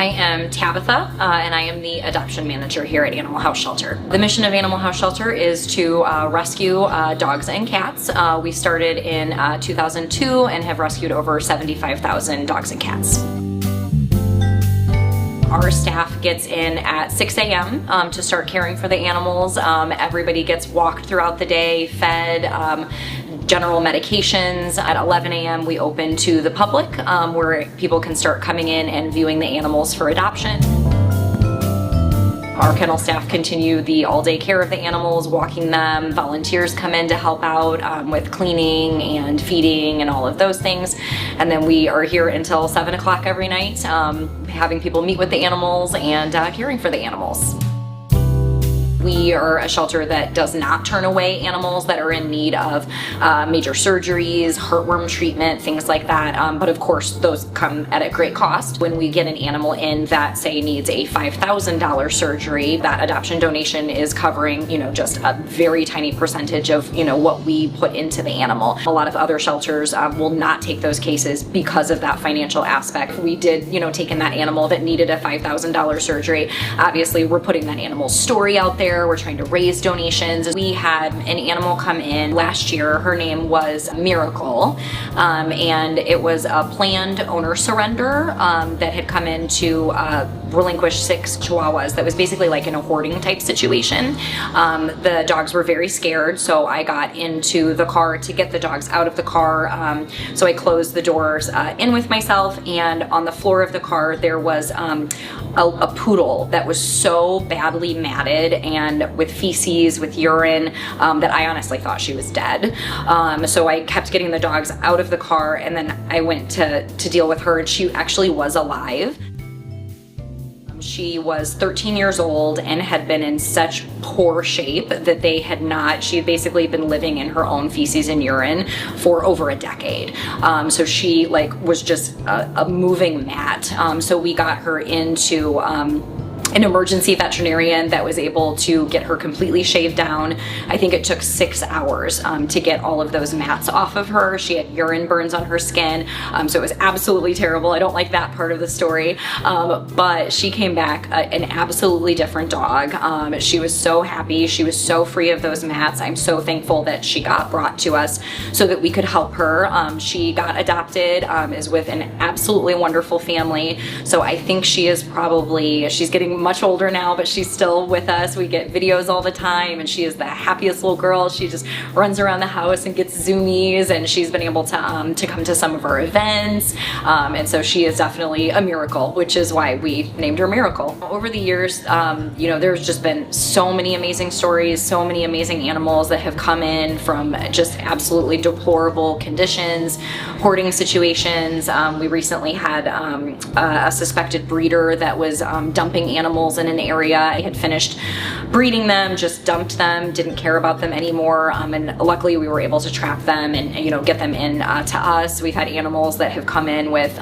I am Tabitha, and I am the adoption manager here at Animal House Shelter. The mission of Animal House Shelter is to rescue dogs and cats. We started in 2002 and have rescued over 75,000 dogs and cats. Our staff gets in at 6 a.m. To start caring for the animals. Everybody gets walked throughout the day, fed, general medications. At 11 a.m. we open to the public, where people can start coming in and viewing the animals for adoption. Our kennel staff continue the all-day care of the animals, walking them. Volunteers come in to help out with cleaning and feeding and all of those things. And then we are here until 7 o'clock every night, having people meet with the animals and caring for the animals. We are a shelter that does not turn away animals that are in need of major surgeries, heartworm treatment, things like that. But of course, those come at a great cost. When we get an animal in that, say, needs a $5,000 surgery, that adoption donation is covering, just a very tiny percentage of, what we put into the animal. A lot of other shelters will not take those cases because of that financial aspect. We did, take in that animal that needed a $5,000 surgery. Obviously, we're putting that animal's story out there. We're trying to raise donations. We had an animal come in last year. Her name was Miracle, and it was a planned owner surrender that had come in to relinquish 6 Chihuahuas that was basically like in a hoarding type situation. The dogs were very scared, so I got into the car to get the dogs out of the car. So I closed the doors in with myself, and on the floor of the car there was a poodle that was so badly matted and with feces, with urine, that I honestly thought she was dead. So I kept getting the dogs out of the car, and then I went to deal with her, and she actually was alive. She was 13 years old and had been in such poor shape that she had basically been living in her own feces and urine for over a decade. So she was just a moving mat. So we got her into an emergency veterinarian that was able to get her completely shaved down. I think it took 6 hours to get all of those mats off of her. She had urine burns on her skin, so it was absolutely terrible. I don't like that part of the story, but she came back an absolutely different dog. She was so happy. She was so free of those mats. I'm so thankful that she got brought to us so that we could help her. She got adopted, is with an absolutely wonderful family. So I think she's getting much older now, but she's still with us. We get videos all the time, and she is the happiest little girl. She just runs around the house and gets zoomies, and she's been able to come to some of our events, and so she is definitely a miracle, which is why we named her Miracle. Over the years, there's just been so many amazing stories, so many amazing animals that have come in from just absolutely deplorable conditions, hoarding situations. We recently had a suspected breeder that was dumping animals in an area. I had finished breeding them, just dumped them, didn't care about them anymore, and luckily we were able to trap them and get them in to us. We've had animals that have come in with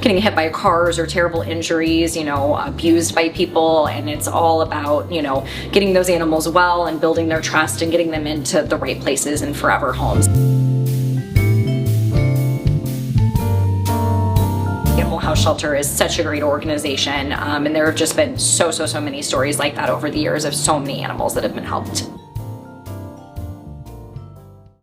getting hit by cars or terrible injuries, abused by people, and it's all about getting those animals well and building their trust and getting them into the right places and forever homes. Animal House Shelter is such a great organization, and there have just been so many stories like that over the years of so many animals that have been helped.